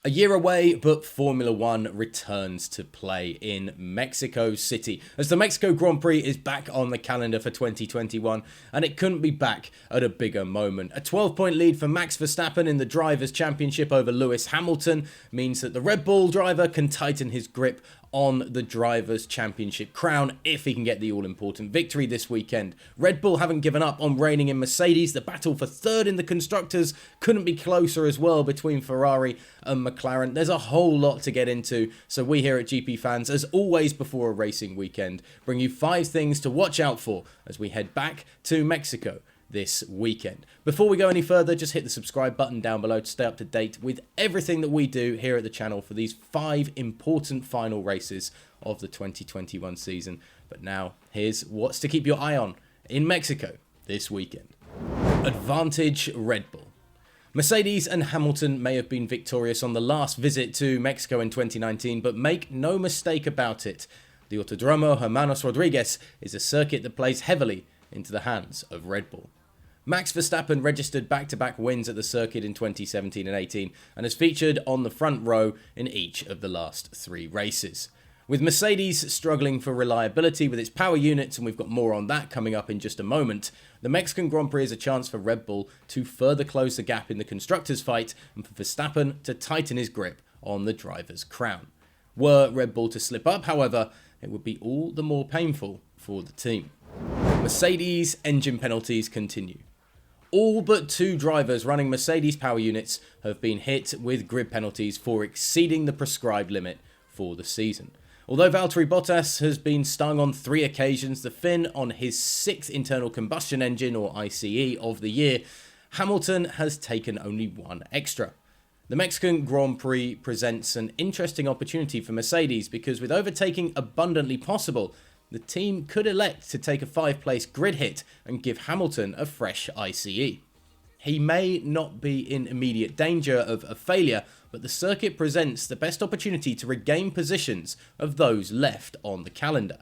A year away, but Formula One returns to play in Mexico City, as the Mexico Grand Prix is back on the calendar for 2021, and it couldn't be back at a bigger moment. A 12-point lead for Max Verstappen in the Drivers' Championship over Lewis Hamilton means that the Red Bull driver can tighten his grip on the Drivers' Championship crown if he can get the all-important victory this weekend. Red Bull haven't given up on reigning in Mercedes. The battle for third in the Constructors couldn't be closer as well between Ferrari and McLaren. There's a whole lot to get into, so we here at GPFans, as always before a racing weekend, bring you 5 things to watch out for as we head back to Mexico this weekend. Before we go any further, just hit the subscribe button down below to stay up to date with everything that we do here at the channel for these 5 important final races of the 2021 season. But now, here's what's to keep your eye on in Mexico this weekend. Advantage Red Bull. Mercedes and Hamilton may have been victorious on the last visit to Mexico in 2019, but make no mistake about it, the Autodromo Hermanos Rodriguez is a circuit that plays heavily into the hands of Red Bull. Max Verstappen registered back-to-back wins at the circuit in 2017 and 18 and has featured on the front row in each of the last 3 races. With Mercedes struggling for reliability with its power units, and we've got more on that coming up in just a moment, the Mexican Grand Prix is a chance for Red Bull to further close the gap in the Constructors' fight and for Verstappen to tighten his grip on the driver's crown. Were Red Bull to slip up, however, it would be all the more painful for the team. Mercedes engine penalties continue. All but 2 drivers running Mercedes power units have been hit with grid penalties for exceeding the prescribed limit for the season. Although Valtteri Bottas has been stung on 3 occasions, the Finn on his 6th internal combustion engine, or ICE, of the year, Hamilton has taken only 1 extra. The Mexican Grand Prix presents an interesting opportunity for Mercedes because with overtaking abundantly possible, the team could elect to take a 5-place grid hit and give Hamilton a fresh ICE. He may not be in immediate danger of a failure, but the circuit presents the best opportunity to regain positions of those left on the calendar.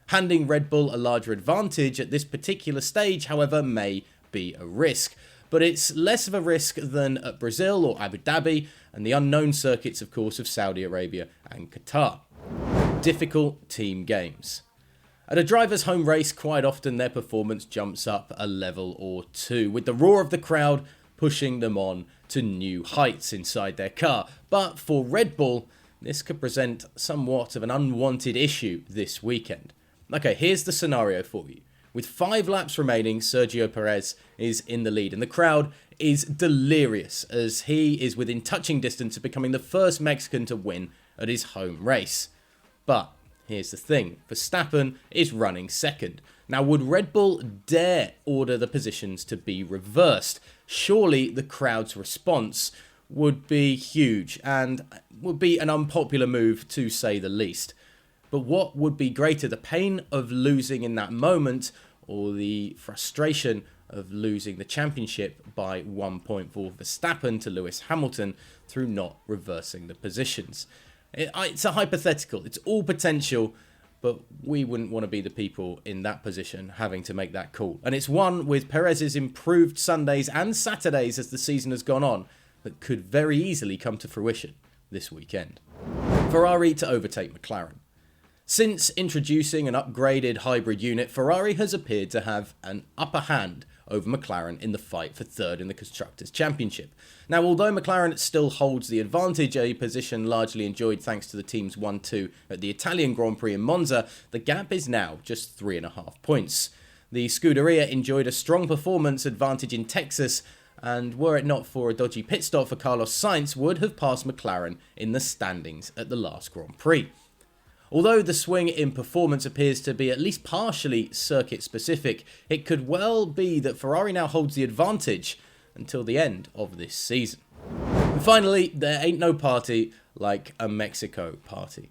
Handing Red Bull a larger advantage at this particular stage, however, may be a risk, but it's less of a risk than at Brazil or Abu Dhabi, and the unknown circuits, of course, of Saudi Arabia and Qatar. Difficult team games. At a driver's home race, quite often their performance jumps up a level or 2, with the roar of the crowd pushing them on to new heights inside their car. But for Red Bull, this could present somewhat of an unwanted issue this weekend. Okay, here's the scenario for you. With 5 laps remaining, Sergio Perez is in the lead, and the crowd is delirious as he is within touching distance of becoming the first Mexican to win at his home race. But here's the thing, Verstappen is running second. Now, would Red Bull dare order the positions to be reversed? Surely the crowd's response would be huge and would be an unpopular move to say the least. But what would be greater, the pain of losing in that moment or the frustration of losing the championship by 1 point for Verstappen to Lewis Hamilton through not reversing the positions? It's a hypothetical, it's all potential, but we wouldn't want to be the people in that position having to make that call. And it's one with Perez's improved Sundays and Saturdays as the season has gone on that could very easily come to fruition this weekend. Ferrari to overtake McLaren. Since introducing an upgraded hybrid unit, Ferrari has appeared to have an upper hand over McLaren in the fight for third in the Constructors' Championship. Now, although McLaren still holds the advantage, a position largely enjoyed thanks to the team's 1-2 at the Italian Grand Prix in Monza, the gap is now just 3.5 points. The Scuderia enjoyed a strong performance advantage in Texas, and were it not for a dodgy pit stop for Carlos Sainz, would have passed McLaren in the standings at the last Grand Prix. Although the swing in performance appears to be at least partially circuit-specific, it could well be that Ferrari now holds the advantage until the end of this season. And finally, there ain't no party like a Mexico party.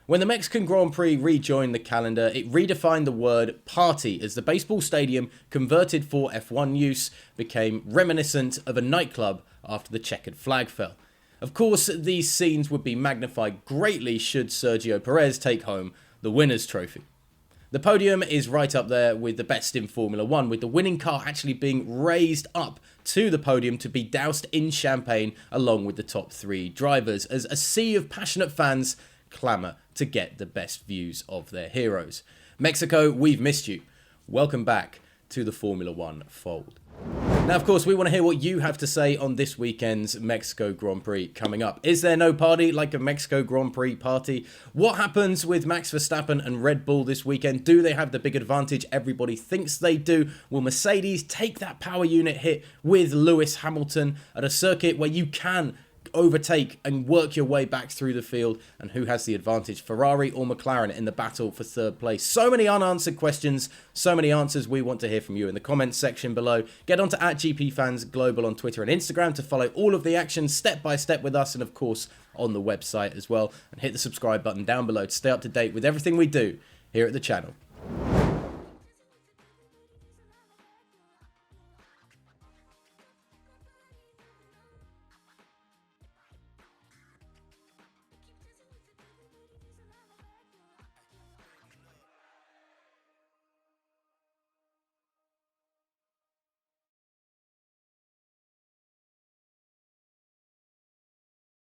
When the Mexican Grand Prix rejoined the calendar, it redefined the word party as the baseball stadium, converted for F1 use, became reminiscent of a nightclub after the checkered flag fell. Of course, these scenes would be magnified greatly should Sergio Perez take home the winner's trophy. The podium is right up there with the best in Formula 1, with the winning car actually being raised up to the podium to be doused in champagne along with the top 3 drivers, as a sea of passionate fans clamour to get the best views of their heroes. Mexico, we've missed you. Welcome back to the Formula 1 fold. Now, of course, we want to hear what you have to say on this weekend's Mexico Grand Prix coming up. Is there no party like a Mexico Grand Prix party? What happens with Max Verstappen and Red Bull this weekend? Do they have the big advantage everybody thinks they do? Will Mercedes take that power unit hit with Lewis Hamilton at a circuit where you can overtake and work your way back through the field? And who has the advantage, Ferrari or McLaren, in the battle for third place? So many unanswered questions, so many answers. We want to hear from you in the comments section below. Get onto @GPFans Global on Twitter and Instagram to follow all of the action step by step with us, and of course on the website as well. And hit the subscribe button down below to stay up to date with everything we do here at the channel.